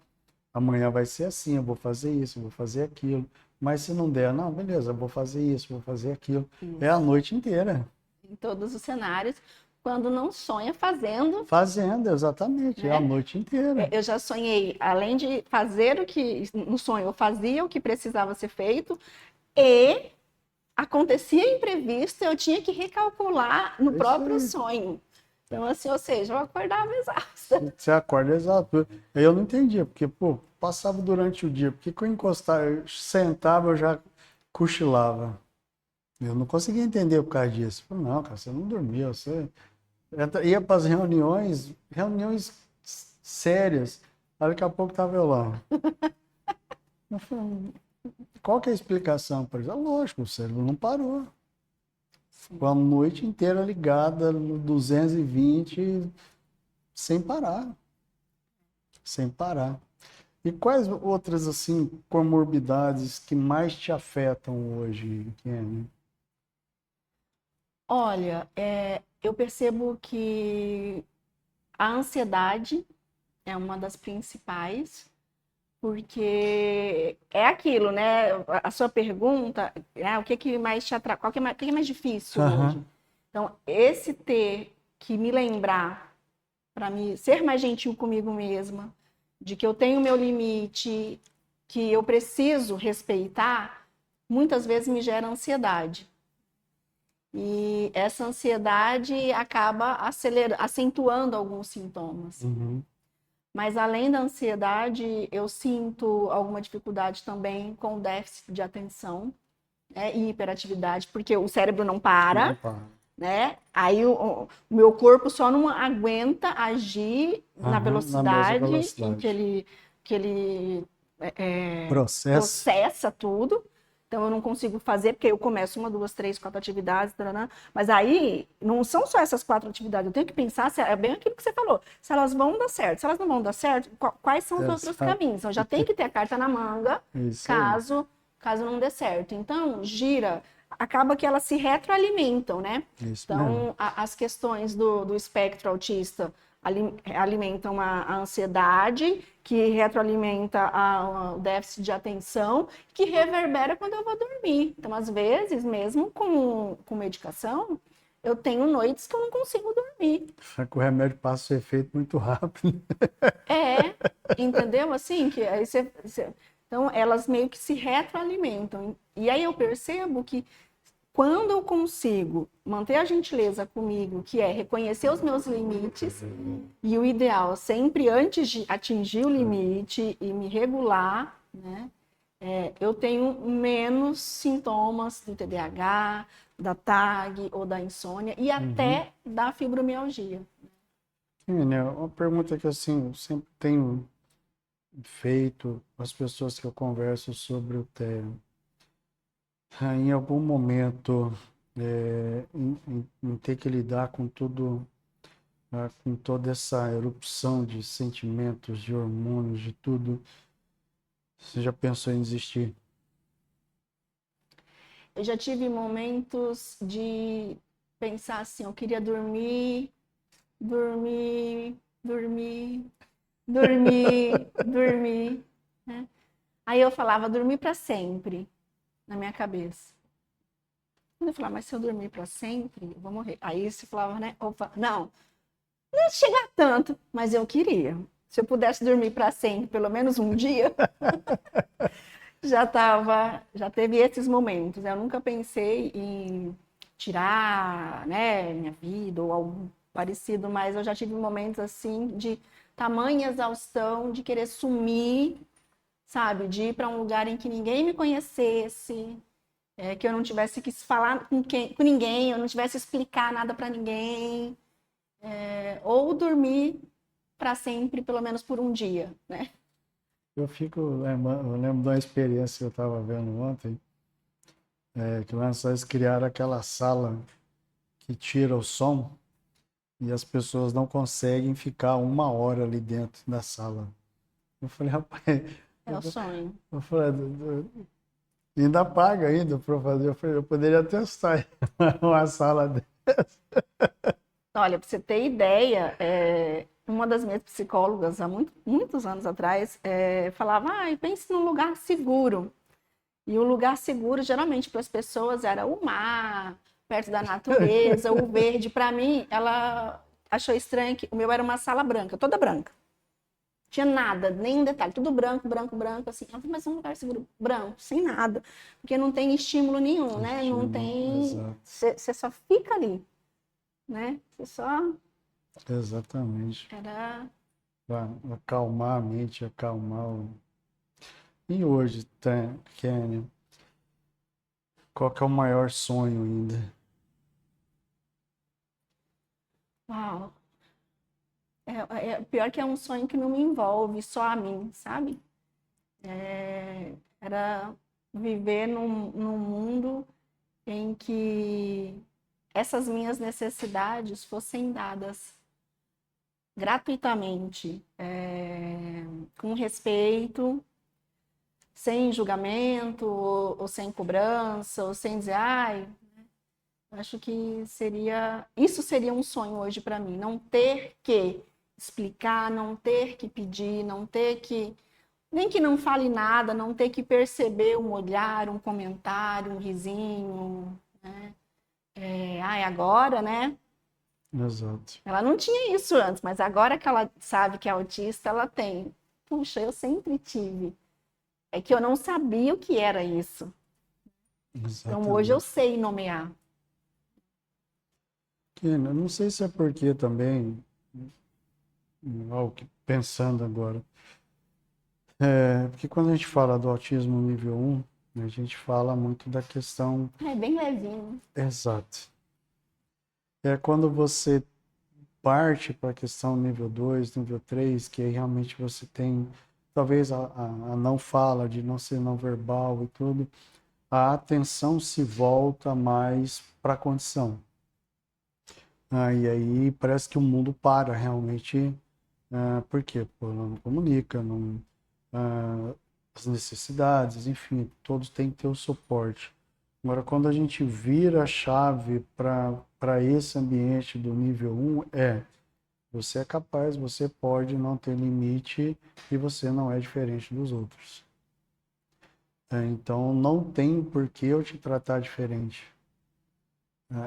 amanhã vai ser assim, eu vou fazer isso, eu vou fazer aquilo. Mas se não der, não, beleza, eu vou fazer isso, vou fazer aquilo. É a noite inteira. em todos os cenários, quando não sonha fazendo. Fazendo, exatamente, é a Né? noite inteira. Eu já sonhei, além de fazer o que no sonho eu fazia o que precisava ser feito, e acontecia imprevisto, eu tinha que recalcular no Isso próprio aí. sonho. Então, assim, ou seja, eu acordava exausta. Você acorda exato. Eu não entendia, porque, pô, passava durante o dia, porque eu encostava, eu sentava, eu já cochilava. Eu não conseguia entender por causa disso. Eu falei, não, cara, você não dormia, você ia para as reuniões sérias, aí daqui a pouco estava eu lá. Eu falei, qual que é a explicação para isso? Lógico, o cérebro não parou. Ficou a noite inteira ligada no 220, sem parar. Sem parar. E quais outras, assim, comorbidades que mais te afetam hoje, Kenny? Olha, eu percebo que a ansiedade é uma das principais, porque é aquilo, né? A sua pergunta, o que que mais te atrai, o que é mais difícil hoje? Aham. Então, esse ter que me lembrar para me ser mais gentil comigo mesma, de que eu tenho meu limite, que eu preciso respeitar, muitas vezes me gera ansiedade. E essa ansiedade acaba acentuando alguns sintomas. Uhum. Mas além da ansiedade, eu sinto alguma dificuldade também com déficit de atenção, né, e hiperatividade, porque o cérebro não Não para, para. né? Aí o meu corpo só não aguenta agir na Aham, na mesma velocidade em velocidade. que ele Processo. processa tudo. Então eu não consigo fazer, porque eu começo uma, duas, três, quatro atividades, taranã. Mas aí não são só essas quatro atividades. Eu tenho que pensar, é bem aquilo que você falou, se elas vão dar certo. Se elas não vão dar certo, quais são os outros Exato. caminhos? Então já tem que ter a carta na manga, Isso aí. caso caso não dê certo. Então, acaba que elas se retroalimentam, né? Isso Então, mesmo. as questões do espectro autista alimentam a ansiedade, que retroalimenta o déficit de atenção, que reverbera quando eu vou dormir. Então, às vezes, mesmo com medicação, eu tenho noites que eu não consigo dormir. Só que o remédio passa o efeito muito rápido. É, entendeu? Assim, que aí então, elas meio que se retroalimentam. E aí eu percebo que quando eu consigo manter a gentileza comigo, que é reconhecer os meus limites, e o ideal sempre antes de atingir o limite e me regular, né? Eu tenho menos sintomas do TDAH, da TAG ou da insônia e até da fibromialgia. Né, uma pergunta que assim, eu sempre tenho feito às pessoas que eu converso sobre o tema. Em algum momento, em ter que lidar com tudo, com toda essa erupção de sentimentos, de hormônios, de tudo, você já pensou em desistir? Eu já tive momentos de pensar assim, eu queria dormir, dormir, dormir, dormir, dormir, né? Aí eu falava, dormir para sempre, na minha cabeça. Quando eu falava, mas se eu dormir para sempre, eu vou morrer. Aí você falava, né? Opa, não ia chegar tanto, mas eu queria. Se eu pudesse dormir para sempre, pelo menos um dia, já teve esses momentos. Eu nunca pensei em tirar, né, minha vida ou algo parecido, mas eu já tive momentos assim de tamanha exaustão, de querer sumir, sabe, de ir para um lugar em que ninguém me conhecesse, que eu não tivesse que falar com ninguém, eu não tivesse que explicar nada para ninguém, ou dormir para sempre, pelo menos por um dia, né? Eu lembro de uma experiência que eu estava vendo ontem, que lá eles criaram aquela sala que tira o som e as pessoas não conseguem ficar 1 hora ali dentro da sala. Eu falei, rapaz, É o sonho. eu falei, ainda paga ainda para fazer. Eu falei, eu poderia testar uma sala dessa. Olha, para você ter ideia, uma das minhas psicólogas, há muitos anos atrás, falava, pense num lugar seguro. E o lugar seguro, geralmente, para as pessoas era o mar, perto da natureza, o verde. Para mim, ela achou estranho que o meu era uma sala branca, toda branca. Tinha nada, nenhum detalhe, tudo branco, branco, branco, assim. Ela falou, mas é um lugar seguro, branco, sem nada. Porque não tem estímulo nenhum, né? Não tem... Exato, Você só fica ali, né? Você só... exatamente. Era... Para acalmar a mente, acalmar o... E hoje, Kênia, qual que é o maior sonho ainda? Uau! Pior que é um sonho que não me envolve só a mim, sabe? Era viver num mundo em que essas minhas necessidades fossem dadas gratuitamente, com respeito, sem julgamento, ou sem cobrança, ou sem dizer, acho que isso seria um sonho hoje para mim, não ter que explicar, não ter que pedir, não ter que, nem que não fale nada, não ter que perceber um olhar, um comentário, um risinho, né? Agora, né? Exato. Ela não tinha isso antes, mas agora que ela sabe que é autista, ela tem. Puxa, eu sempre tive. É que eu não sabia o que era isso. Então hoje eu Exatamente. sei nomear. Kênia, eu não sei se é porque também, pensando agora, porque quando a gente fala do autismo nível 1, a gente fala muito da questão É bem levinho. exata. É quando você parte para a questão nível 2, nível 3, que aí realmente você tem talvez a não fala, de não ser não verbal e tudo, a atenção se volta mais para a condição. E aí parece que o mundo para realmente, por quê? Pô, ela não comunica, não, ah, as necessidades, enfim, todos têm que ter o suporte. Agora, quando a gente vira a chave para esse ambiente do nível 1, você é capaz, você pode não ter limite e você não é diferente dos outros. Então, não tem por que eu te tratar diferente.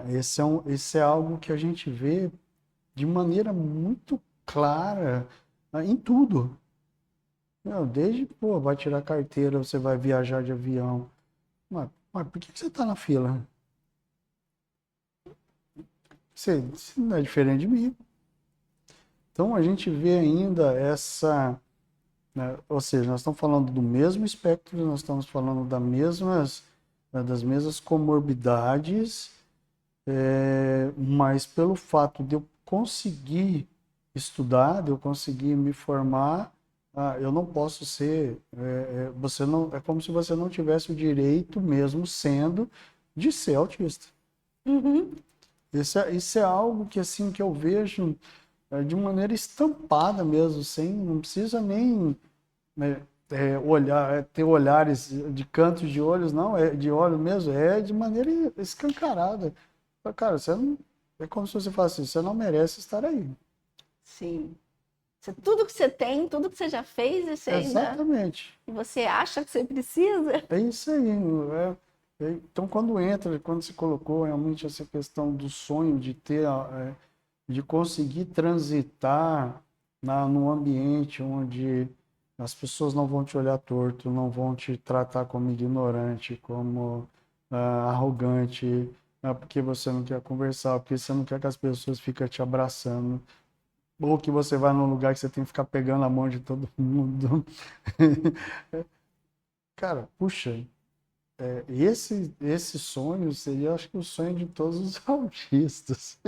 Esse é algo que a gente vê de maneira muito clara em tudo. Desde, pô, vai tirar carteira, você vai viajar de avião. Mas por que você está na fila? Você não é diferente de mim. Então a gente vê ainda essa, né, ou seja, nós estamos falando do mesmo espectro, nós estamos falando das mesmas comorbidades, mas pelo fato de eu conseguir estudar, de eu conseguir me formar, eu não posso ser, você não, é como se você não tivesse o direito, mesmo sendo, de ser autista. Uhum. Isso é algo que assim que eu vejo de maneira estampada mesmo, sem, não precisa nem, né, olhar, ter olhares de cantos de olhos, não, é de olho mesmo, é de maneira escancarada. Cara, você não, é como se você falasse, você não merece estar aí. Sim. Tudo que você tem, tudo que você já fez, você ainda... Exatamente. E você acha que você precisa? É isso aí. Então, quando se colocou realmente essa questão do sonho de ter, de conseguir transitar num ambiente onde as pessoas não vão te olhar torto, não vão te tratar como ignorante, como arrogante, porque você não quer conversar, porque você não quer que as pessoas fiquem te abraçando, ou que você vai num lugar que você tem que ficar pegando a mão de todo mundo. Cara, puxa, esse sonho seria, acho que, o sonho de todos os autistas.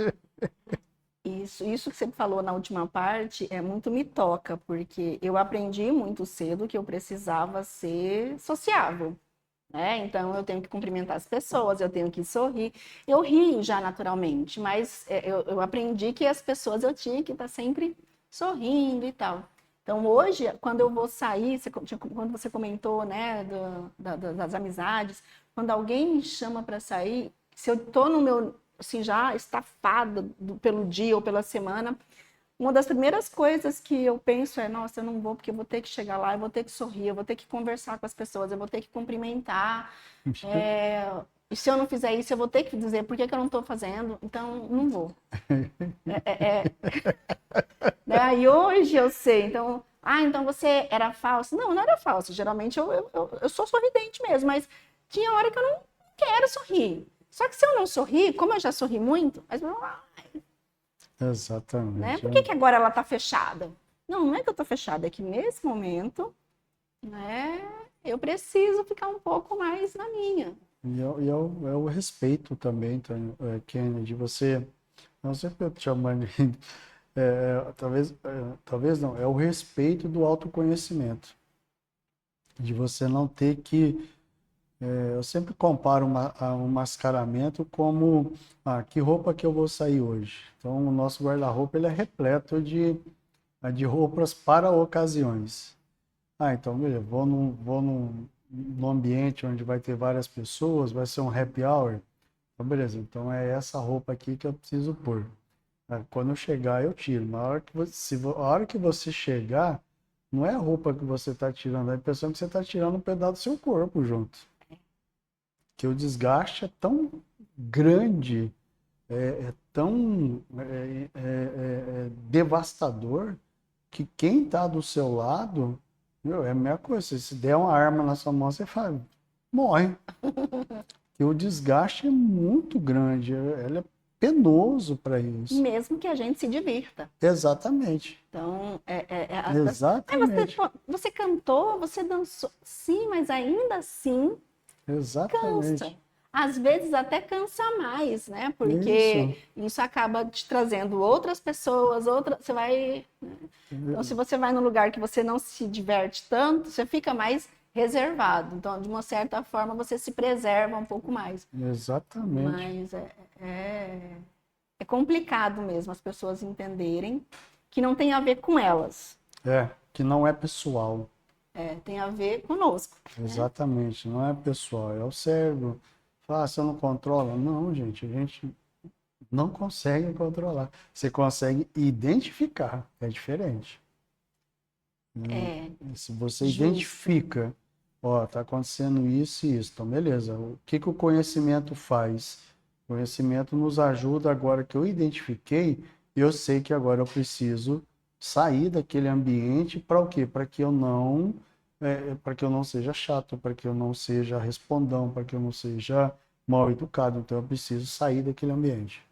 Isso que você falou na última parte muito me toca, porque eu aprendi muito cedo que eu precisava ser sociável, né? Então eu tenho que cumprimentar as pessoas, eu tenho que sorrir. Eu rio já naturalmente, mas eu aprendi que as pessoas eu tinha que estar sempre sorrindo e tal. Então hoje, quando eu vou sair, quando você comentou, né, das amizades, quando alguém me chama para sair, se eu tô no meu assim, já estafada pelo dia ou pela semana, uma das primeiras coisas que eu penso é, nossa, eu não vou porque eu vou ter que chegar lá, eu vou ter que sorrir, eu vou ter que conversar com as pessoas, eu vou ter que cumprimentar. E se eu não fizer isso, eu vou ter que dizer por que eu não estou fazendo, então não vou. Né? E hoje eu sei, então, então você era falso? Não, não era falso. Geralmente eu sou sorridente mesmo, mas tinha hora que eu não quero sorrir. Só que se eu não sorrir, como eu já sorri muito, mas né? Exatamente. Por que agora ela está fechada? Não, não é que eu estou fechada, é que nesse momento, né, eu preciso ficar um pouco mais na minha. É o respeito também, Kennedy, você, não sei porque eu te chamando de, talvez não, é o respeito do autoconhecimento, de você não ter que, eu sempre comparo um mascaramento como, que roupa que eu vou sair hoje? Então, o nosso guarda-roupa, ele é repleto de roupas para ocasiões. Então, beleza, vou num ambiente onde vai ter várias pessoas, vai ser um happy hour. Então, beleza, então é essa roupa aqui que eu preciso pôr. Quando eu chegar, eu tiro. A hora que você chegar, não é a roupa que você está tirando, é a impressão que você está tirando um pedaço do seu corpo junto. Que o desgaste é tão grande, tão devastador, que quem está do seu lado, é a mesma coisa. Se der uma arma na sua mão, você fala, morre. Que o desgaste é muito grande, ele é penoso para isso. Mesmo que a gente se divirta. Exatamente. Então, Exatamente. você cantou, você dançou, sim, mas ainda assim Exatamente. cansa. Às vezes até cansa mais, né? Porque isso acaba te trazendo outras pessoas, você vai... Então, se você vai num lugar que você não se diverte tanto, você fica mais reservado. Então, de uma certa forma, você se preserva um pouco mais. Exatamente. Mas é complicado mesmo as pessoas entenderem que não tem a ver com elas. Que não é pessoal. tem a ver conosco. Né? Exatamente, não é pessoal, é o cérebro. Fala, você não controla? Não, gente, a gente não consegue controlar. Você consegue identificar, é diferente. É, Se você justo. identifica, ó, tá acontecendo isso e isso, então beleza. O que que o conhecimento faz? O conhecimento nos ajuda agora que eu identifiquei, eu sei que agora eu preciso sair daquele ambiente para o quê? Para que eu não seja chato, para que eu não seja respondão, para que eu não seja mal educado. Então eu preciso sair daquele ambiente.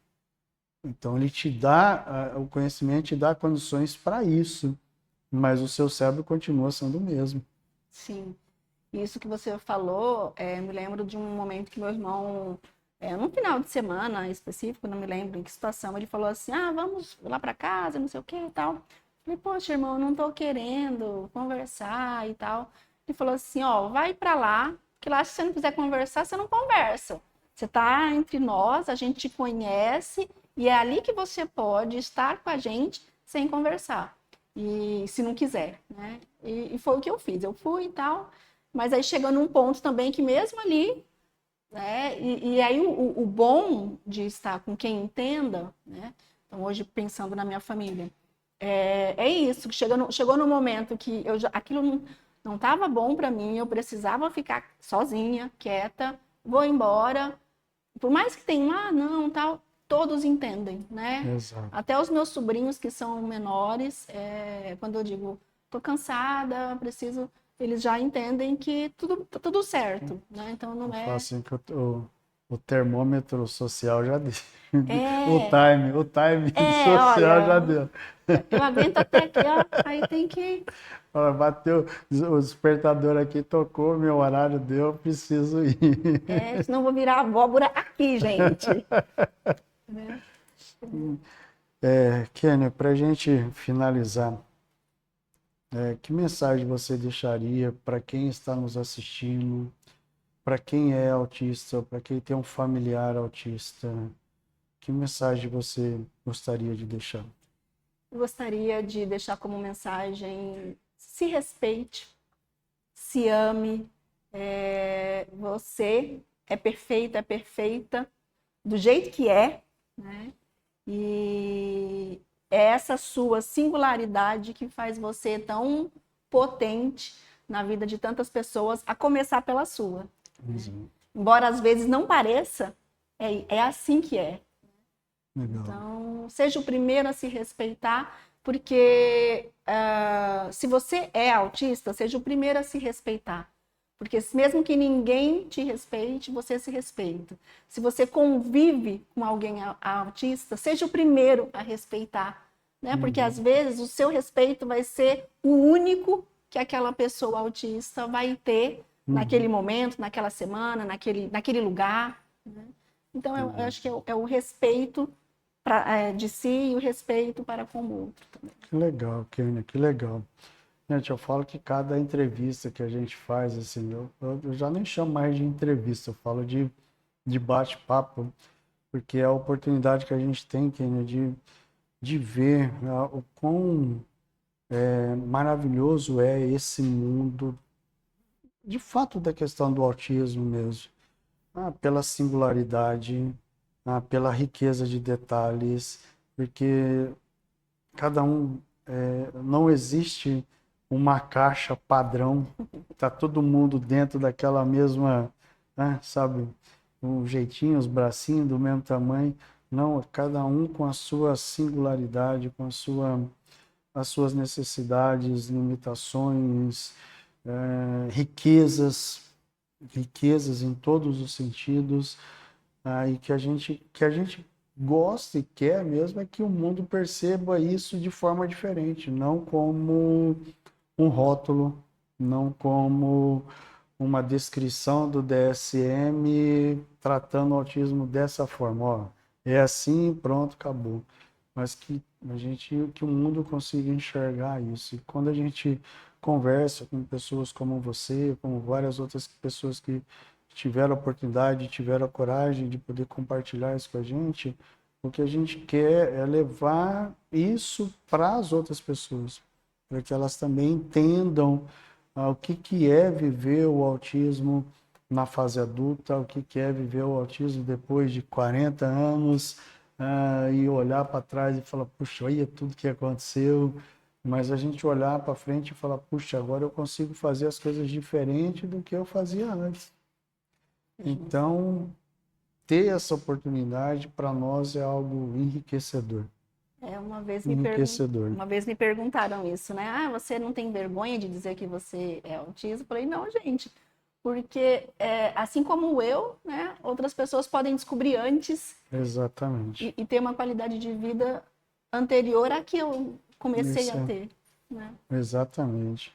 Então ele te dá, o conhecimento te dá condições para isso, mas o seu cérebro continua sendo o mesmo. Sim. Isso que você falou, me lembro de um momento que meu irmão, num final de semana específico, não me lembro em que situação, ele falou assim, vamos lá para casa, não sei o que e tal. Falei, poxa, irmão, eu não tô querendo conversar e tal. Ele falou assim, ó, vai para lá, que lá se você não quiser conversar, você não conversa. Você tá entre nós, a gente te conhece, e é ali que você pode estar com a gente sem conversar. E se não quiser, né? E foi o que eu fiz. Eu fui e tal, mas aí chega num ponto também que mesmo ali, né? E aí o bom de estar com quem entenda, né? Então hoje pensando na minha família, é isso. Que chegou no momento que aquilo não estava bom para mim, eu precisava ficar sozinha, quieta, vou embora. Por mais que tenha não, tal, todos entendem, né? Exato. Até os meus sobrinhos que são menores, quando eu digo, tô cansada, preciso, eles já entendem que tá tudo certo, né? Então não Eu falo é. assim que o termômetro social já deu. É, O time social já olha, deu. eu aguento até aqui, ó, aí tem que. Olha, bateu, o despertador aqui tocou, meu horário deu, eu preciso ir. Senão eu vou virar abóbora aqui, gente. Né? Kênia, para a gente finalizar, que mensagem você deixaria para quem está nos assistindo, para quem é autista, para quem tem um familiar autista? Que mensagem você gostaria de deixar? Eu gostaria de deixar como mensagem: se respeite, se ame. Você é perfeita do jeito que é, né? E é essa sua singularidade que faz você tão potente na vida de tantas pessoas, a começar pela sua. Uhum. Embora às vezes não pareça, é assim que é. Legal. Então, seja o primeiro a se respeitar, porque se você é autista, seja o primeiro a se respeitar. Porque mesmo que ninguém te respeite, você se respeita. Se você convive com alguém autista, seja o primeiro a respeitar. Né? Porque às vezes o seu respeito vai ser o único que aquela pessoa autista vai ter naquele momento, naquela semana, naquele lugar. Né? Então, eu acho que é o respeito de si e o respeito para com o outro também. Que legal, Kênia, que legal. Gente, eu falo que cada entrevista que a gente faz, assim, eu já nem chamo mais de entrevista, eu falo de bate-papo, porque é a oportunidade que a gente tem, Kênia, de ver, né, o quão maravilhoso é esse mundo, de fato, da questão do autismo mesmo. Pela singularidade, pela riqueza de detalhes, porque cada um, não existe uma caixa padrão, tá todo mundo dentro daquela mesma, né, sabe, um jeitinho, os bracinhos do mesmo tamanho. Não, cada um com a sua singularidade, com as suas necessidades, limitações, riquezas em todos os sentidos, e que a gente gosta e quer mesmo é que o mundo perceba isso de forma diferente, não como um rótulo, não como uma descrição do DSM tratando o autismo dessa forma. Ó, é assim, pronto, acabou. Mas que o mundo consiga enxergar isso. E quando a gente conversa com pessoas como você, como várias outras pessoas que tiveram a oportunidade, tiveram a coragem de poder compartilhar isso com a gente, o que a gente quer é levar isso para as outras pessoas, para que elas também entendam o que que é viver o autismo na fase adulta, o que que é viver o autismo depois de 40 anos, e olhar para trás e falar, puxa, olha tudo que aconteceu, mas a gente olhar para frente e falar, puxa, agora eu consigo fazer as coisas diferente do que eu fazia antes. Então, ter essa oportunidade para nós é algo enriquecedor. Enriquecedor. Uma vez me perguntaram isso, né? Ah, você não tem vergonha de dizer que você é autista? Eu falei, não, gente, porque assim como eu, né, outras pessoas podem descobrir antes Exatamente. e ter uma qualidade de vida anterior à que eu comecei Isso a ter, né? Exatamente.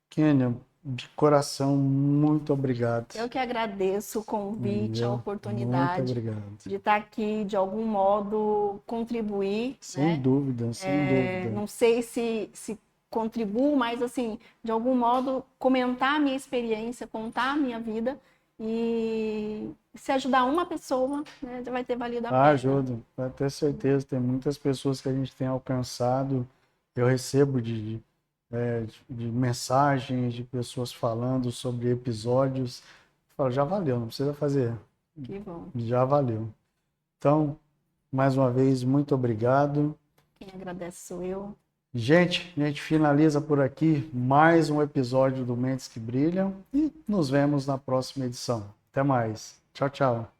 Kênia, de coração, muito obrigado. Eu que agradeço o convite, a Muito oportunidade obrigado. de estar aqui, de algum modo, contribuir, Sem né? dúvida, sem dúvida. Não sei se contribuo, mas assim, de algum modo, comentar a minha experiência, contar a minha vida e se ajudar uma pessoa, né, já vai ter valido a pena. Ajuda, vai ter certeza. Tem muitas pessoas que a gente tem alcançado. Eu recebo de mensagens de pessoas falando sobre episódios. Eu falo, já valeu, não precisa fazer. Que bom. Já valeu. Então, mais uma vez, muito obrigado. Quem agradece sou eu. Gente, a gente finaliza por aqui mais um episódio do Mentes que Brilham e nos vemos na próxima edição. Até mais. Tchau, tchau.